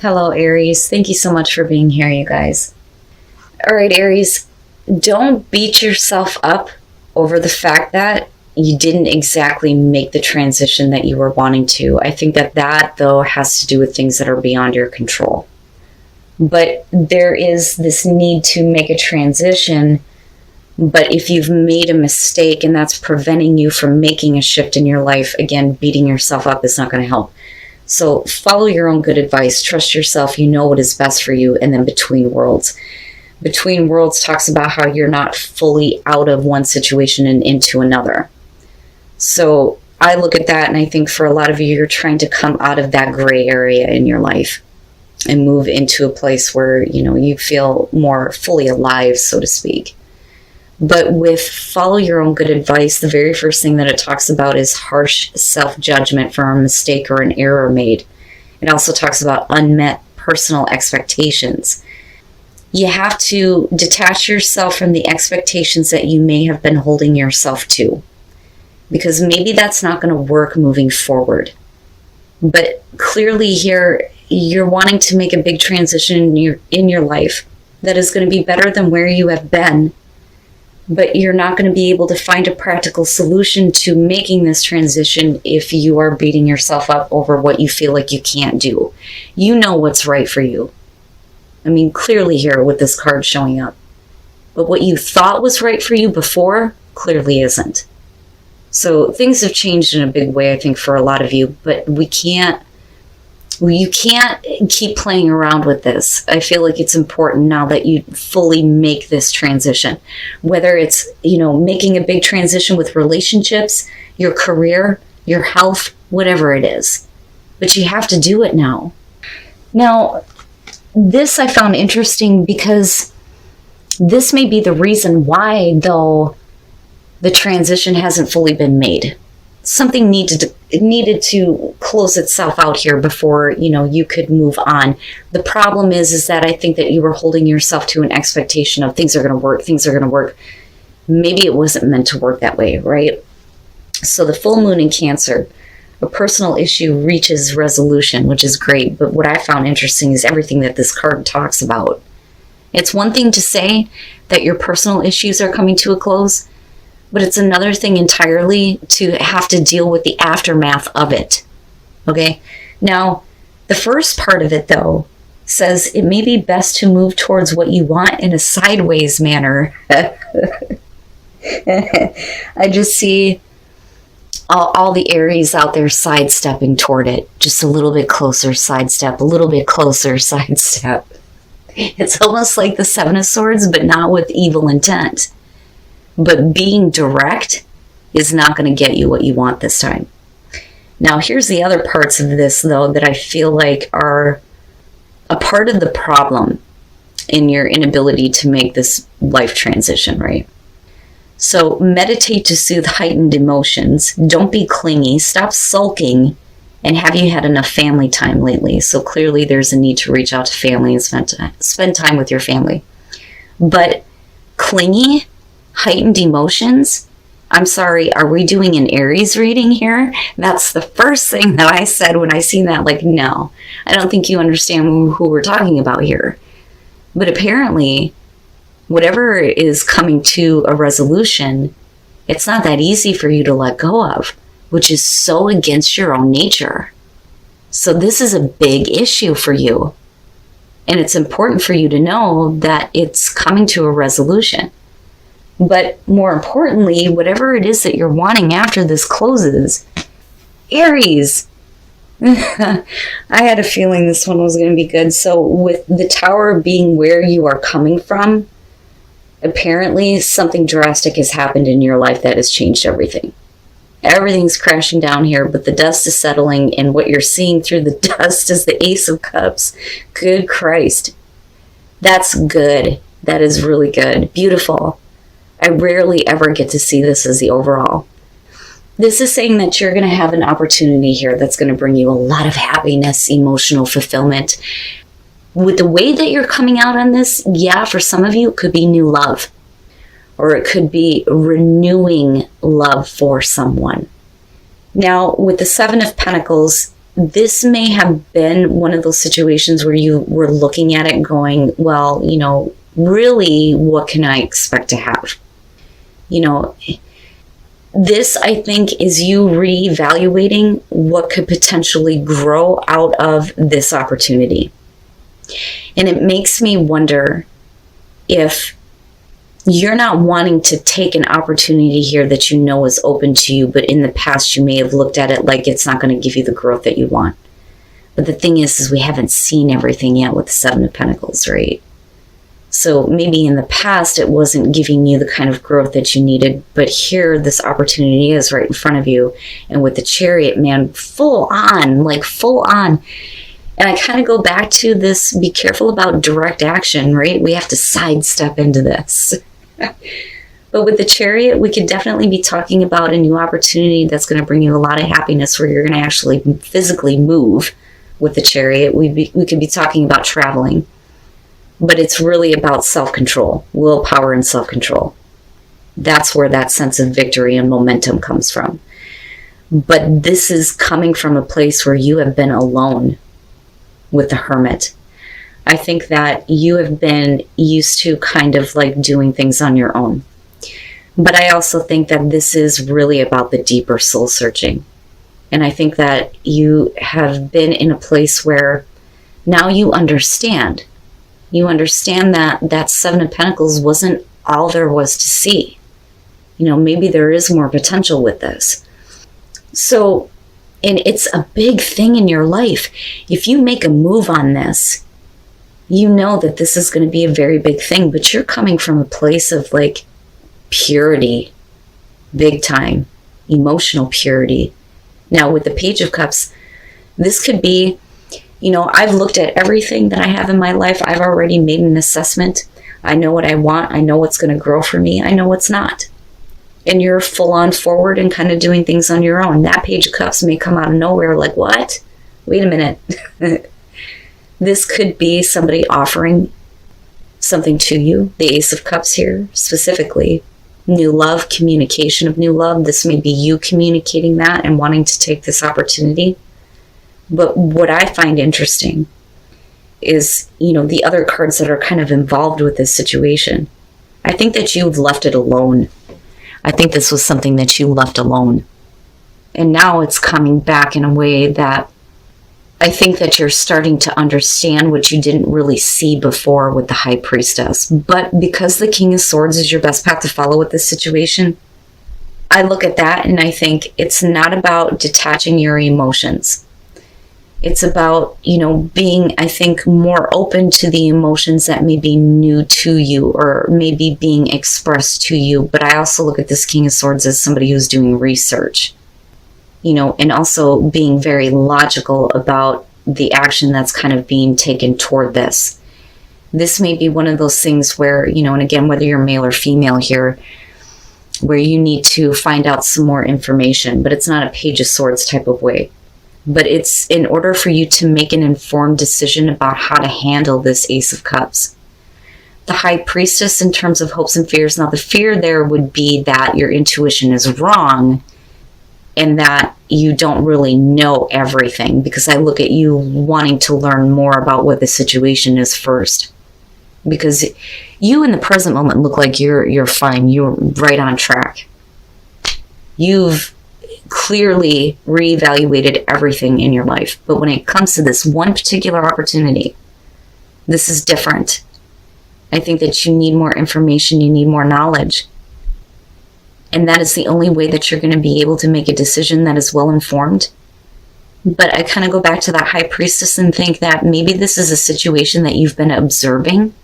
Hello, Aries. Thank you so much for being here, you guys. All right, Aries, don't beat yourself up over the fact that you didn't exactly make the transition that you were wanting to. I think that, though, has to do with things that are beyond your control. But there is this need to make a transition. But if you've made a mistake and that's preventing you from making a shift in your life, again, beating yourself up is not going to help. So follow your own good advice. Trust yourself. You know what is best for you. And then Between Worlds. Between Worlds talks about how you're not fully out of one situation and into another. So I look at that and I think for a lot of you, you're trying to come out of that gray area in your life and move into a place where, you feel more fully alive, so to speak. But with follow your own good advice, the very first thing that it talks about is harsh self-judgment for a mistake or an error made. It also talks about unmet personal expectations. You have to detach yourself from the expectations that you may have been holding yourself to, because maybe that's not going to work moving forward. But clearly here, you're wanting to make a big transition in your life that is going to be better than where you have been. But you're not going to be able to find a practical solution to making this transition if you are beating yourself up over what you feel like you can't do. You know what's right for you. I mean, clearly here with this card showing up. But what you thought was right for you before clearly isn't. So things have changed in a big way, I think, for a lot of you. But you can't keep playing around with this. I feel like it's important now that you fully make this transition. Whether it's, making a big transition with relationships, your career, your health, whatever it is. But you have to do it now. Now, this I found interesting because this may be the reason why, though, the transition hasn't fully been made. Something needed to close itself out here before, you could move on. The problem is that I think that you were holding yourself to an expectation of things are going to work. Maybe it wasn't meant to work that way, right? So the full moon in Cancer, a personal issue reaches resolution, which is great. But what I found interesting is everything that this card talks about. It's one thing to say that your personal issues are coming to a close, but it's another thing entirely to have to deal with the aftermath of it. Okay? Now, the first part of it, though, says it may be best to move towards what you want in a sideways manner. I just see all the Aries out there sidestepping toward it. Just a little bit closer, sidestep. A little bit closer, sidestep. It's almost like the Seven of Swords, but not with evil intent. But being direct is not going to get you what you want this time. Now, here's the other parts of this, though, that I feel like are a part of the problem in your inability to make this life transition, right? So meditate to soothe heightened emotions. Don't be clingy. Stop sulking. And have you had enough family time lately? So clearly there's a need to reach out to family and spend time with your family. But clingy, heightened emotions, I'm sorry, are we doing an Aries reading here? That's the first thing that I said when I seen that. Like, no, I don't think you understand who we're talking about here. But apparently, whatever is coming to a resolution, it's not that easy for you to let go of, which is so against your own nature. So this is a big issue for you. And it's important for you to know that it's coming to a resolution. But more importantly, whatever it is that you're wanting after this closes, Aries. I had a feeling this one was going to be good. So with the Tower being where you are coming from, apparently something drastic has happened in your life that has changed everything. Everything's crashing down here, but the dust is settling, and what you're seeing through the dust is the Ace of Cups. Good Christ. That's good. That is really good. Beautiful. I rarely ever get to see this as the overall. This is saying that you're going to have an opportunity here that's going to bring you a lot of happiness, emotional fulfillment. With the way that you're coming out on this, yeah, for some of you, it could be new love. Or it could be renewing love for someone. Now, with the Seven of Pentacles, this may have been one of those situations where you were looking at it going, well, really, what can I expect to have? This, I think, is you reevaluating what could potentially grow out of this opportunity. And it makes me wonder if you're not wanting to take an opportunity here that you know is open to you, but in the past you may have looked at it like it's not going to give you the growth that you want. But the thing is we haven't seen everything yet with the Seven of Pentacles, right? So maybe in the past it wasn't giving you the kind of growth that you needed, but here this opportunity is right in front of you. And with the Chariot, man, full on. And I kind of go back to this, be careful about direct action, right? We have to sidestep into this. But with the Chariot, we could definitely be talking about a new opportunity that's going to bring you a lot of happiness, where you're going to actually physically move with the Chariot. We could be talking about traveling. But it's really about self-control, willpower and self-control. That's where that sense of victory and momentum comes from. But this is coming from a place where you have been alone with the Hermit. I think that you have been used to kind of like doing things on your own. But I also think that this is really about the deeper soul searching. And I think that you have been in a place where now you understand. You understand that Seven of Pentacles wasn't all there was to see. Maybe there is more potential with this. So, and it's a big thing in your life. If you make a move on this, you know that this is going to be a very big thing, but you're coming from a place of like purity, big time, emotional purity. Now with the Page of Cups, this could be, I've looked at everything that I have in my life. I've already made an assessment. I know what I want. I know what's going to grow for me. I know what's not. And you're full on forward and kind of doing things on your own. That Page of Cups may come out of nowhere like, what? Wait a minute. This could be somebody offering something to you. The Ace of Cups here, specifically. New love, communication of new love. This may be you communicating that and wanting to take this opportunity. But what I find interesting is, the other cards that are kind of involved with this situation. I think that you've left it alone. I think this was something that you left alone. And now it's coming back in a way that I think that you're starting to understand what you didn't really see before with the High Priestess. But because the King of Swords is your best path to follow with this situation, I look at that and I think it's not about detaching your emotions. It's about, being, I think, more open to the emotions that may be new to you or maybe being expressed to you. But I also look at this King of Swords as somebody who's doing research, and also being very logical about the action that's kind of being taken toward this. This may be one of those things where, and again, whether you're male or female here, where you need to find out some more information, but it's not a Page of Swords type of way. But it's in order for you to make an informed decision about how to handle this Ace of Cups. The High Priestess in terms of hopes and fears. Now the fear there would be that your intuition is wrong and that you don't really know everything, because I look at you wanting to learn more about what the situation is first. Because you in the present moment look like you're fine. You're right on track. You've clearly reevaluated everything in your life. But when it comes to this one particular opportunity, this is different. I think that you need more information, you need more knowledge. And that is the only way that you're going to be able to make a decision that is well informed. But I kind of go back to that High Priestess and think that maybe this is a situation that you've been observing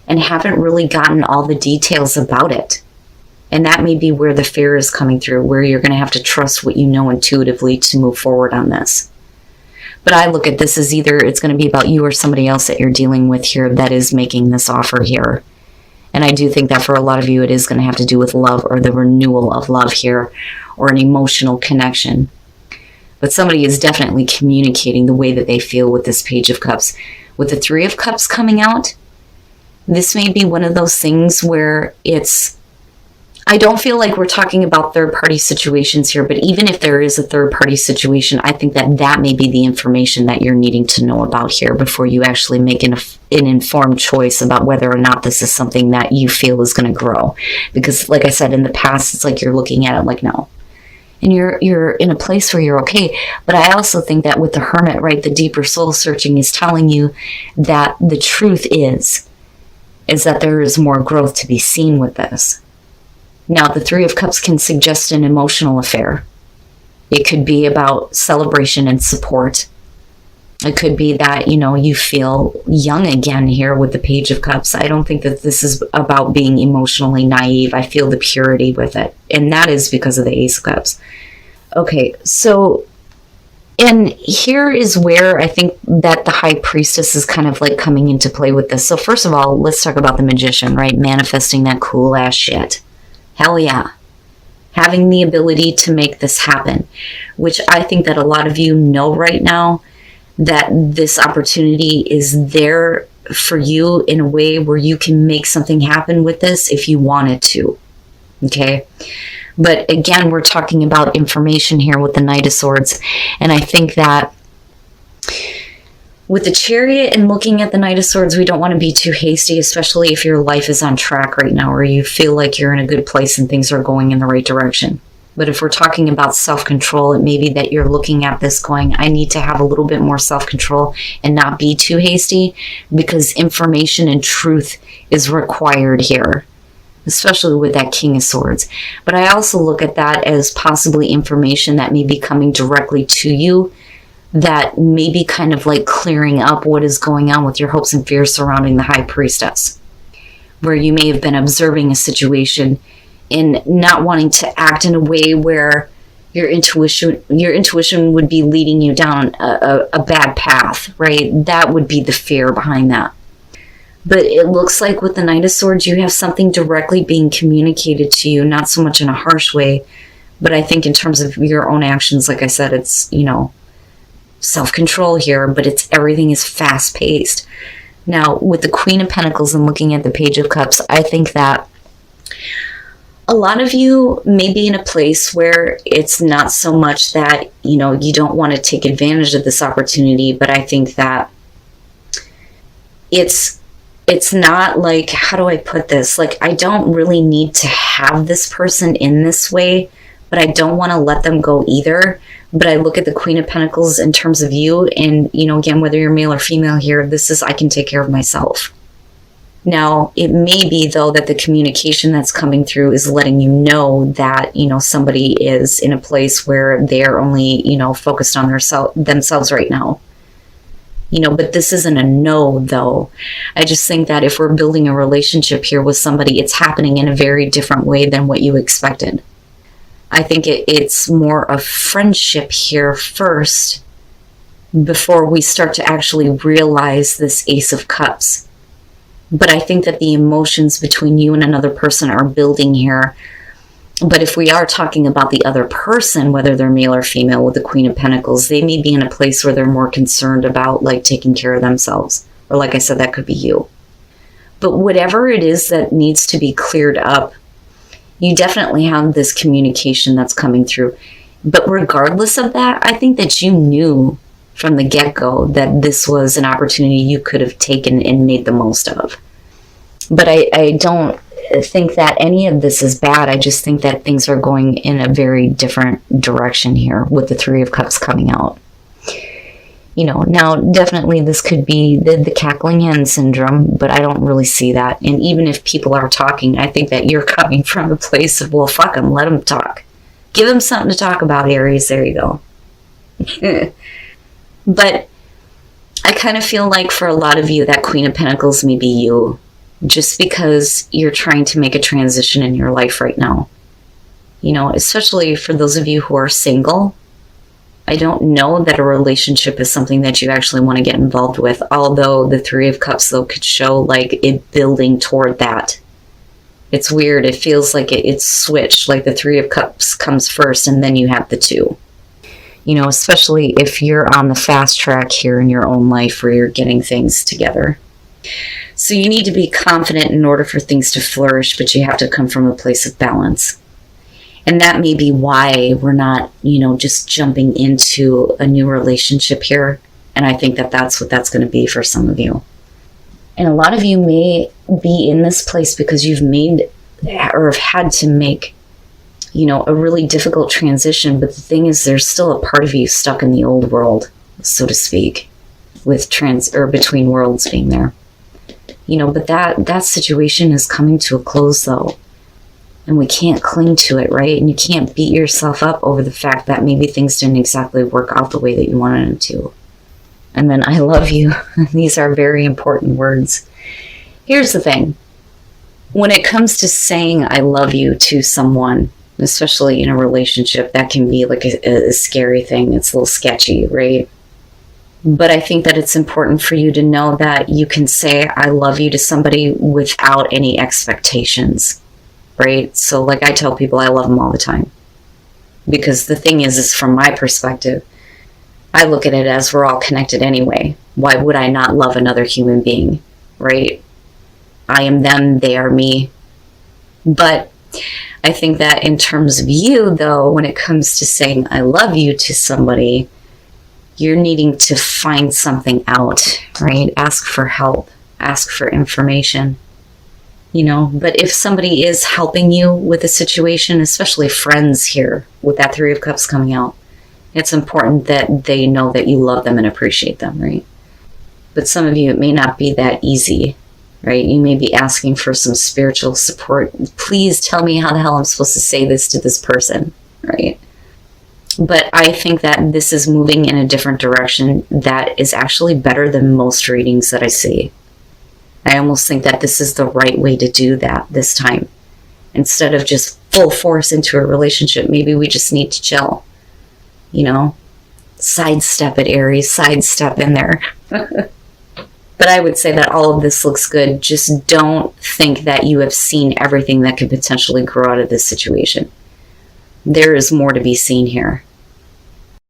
and haven't really gotten all the details about it. And that may be where the fear is coming through, where you're going to have to trust what you know intuitively to move forward on this. But I look at this as either it's going to be about you or somebody else that you're dealing with here that is making this offer here. And I do think that for a lot of you, it is going to have to do with love or the renewal of love here, or an emotional connection. But somebody is definitely communicating the way that they feel with this Page of Cups. With the Three of Cups coming out, this may be one of those things where it's, I don't feel like we're talking about third-party situations here, but even if there is a third-party situation, I think that that may be the information that you're needing to know about here before you actually make an informed choice about whether or not this is something that you feel is going to grow. Because like I said, in the past, it's like you're looking at it like, no. And you're in a place where you're okay. But I also think that with the Hermit, right, the deeper soul searching is telling you that the truth is that there is more growth to be seen with this. Now, the Three of Cups can suggest an emotional affair. It could be about celebration and support. It could be that, you know, you feel young again here with the Page of Cups. I don't think that this is about being emotionally naive. I feel the purity with it. And that is because of the Ace of Cups. Okay, so, and here is where I think that the High Priestess is kind of like coming into play with this. So first of all, let's talk about the Magician, right? Manifesting that cool ass shit. Hell yeah. Having the ability to make this happen, which I think that a lot of you know right now that this opportunity is there for you in a way where you can make something happen with this if you wanted to. Okay. But again, we're talking about information here with the Knight of Swords. And I think that with the Chariot and looking at the Knight of Swords, we don't want to be too hasty, especially if your life is on track right now or you feel like you're in a good place and things are going in the right direction. But if we're talking about self-control, it may be that you're looking at this going, I need to have a little bit more self-control and not be too hasty because information and truth is required here, especially with that King of Swords. But I also look at that as possibly information that may be coming directly to you that may be kind of like clearing up what is going on with your hopes and fears surrounding the High Priestess, where you may have been observing a situation and not wanting to act in a way where your intuition would be leading you down a bad path, right? That would be the fear behind that. But it looks like with the Knight of Swords, you have something directly being communicated to you, not so much in a harsh way, but I think in terms of your own actions, like I said, it's, you know, self-control here, but it's everything is fast-paced. Now, with the Queen of Pentacles and looking at the Page of Cups, I think that a lot of you may be in a place where it's not so much that, you know, you don't want to take advantage of this opportunity, but I think that it's not like, how do I put this? Like, I don't really need to have this person in this way, but I don't want to let them go either. But I look at the Queen of Pentacles in terms of you, and, you know, again, whether you're male or female here, this is, I can take care of myself. Now, it may be, though, that the communication that's coming through is letting you know that, you know, somebody is in a place where they're only, you know, focused on themselves right now. You know, but this isn't a no, though. I just think that if we're building a relationship here with somebody, it's happening in a very different way than what you expected. I think it's more of friendship here first before we start to actually realize this Ace of Cups. But I think that the emotions between you and another person are building here. But if we are talking about the other person, whether they're male or female with the Queen of Pentacles, they may be in a place where they're more concerned about like taking care of themselves. Or like I said, that could be you. But whatever it is that needs to be cleared up, you definitely have this communication that's coming through. But regardless of that, I think that you knew from the get-go that this was an opportunity you could have taken and made the most of. But I don't think that any of this is bad. I just think that things are going in a very different direction here with the Three of Cups coming out. You know, now definitely this could be the cackling hen syndrome, but I don't really see that. And even if people are talking, I think that you're coming from a place of, well, fuck them, let them talk. Give them something to talk about, Aries. There you go. But I kind of feel like for a lot of you, that Queen of Pentacles may be you, just because you're trying to make a transition in your life right now. You know, especially for those of you who are single. I don't know that a relationship is something that you actually want to get involved with, although the Three of Cups, though, could show like it building toward that. It's weird. It feels like it's switched, like the Three of Cups comes first and then you have the two. You know, especially if you're on the fast track here in your own life where you're getting things together. So you need to be confident in order for things to flourish, but you have to come from a place of balance. And that may be why we're not, just jumping into a new relationship here. And I think that that's what that's going to be for some of you. And a lot of you may be in this place because you've made or have had to make, a really difficult transition. But the thing is, there's still a part of you stuck in the old world, so to speak, with between worlds being there. But that situation is coming to a close, though. And we can't cling to it, right? And you can't beat yourself up over the fact that maybe things didn't exactly work out the way that you wanted them to. And then, I love you. These are very important words. Here's the thing. When it comes to saying I love you to someone, especially in a relationship, that can be like a scary thing. It's a little sketchy, right? But I think that it's important for you to know that you can say I love you to somebody without any expectations, right? So like I tell people, I love them all the time. Because the thing is from my perspective, I look at it as we're all connected anyway. Why would I not love another human being, right? I am them, they are me. But I think that in terms of you, though, when it comes to saying I love you to somebody, you're needing to find something out, right? Ask for help, ask for information, But if somebody is helping you with a situation, especially friends here, with that Three of Cups coming out, it's important that they know that you love them and appreciate them, right? But some of you, it may not be that easy, right? You may be asking for some spiritual support. Please tell me how the hell I'm supposed to say this to this person, right? But I think that this is moving in a different direction that is actually better than most readings that I see. I almost think that this is the right way to do that this time. Instead of just full force into a relationship, maybe we just need to chill. Sidestep it, Aries, sidestep in there. But I would say that all of this looks good. Just don't think that you have seen everything that could potentially grow out of this situation. There is more to be seen here.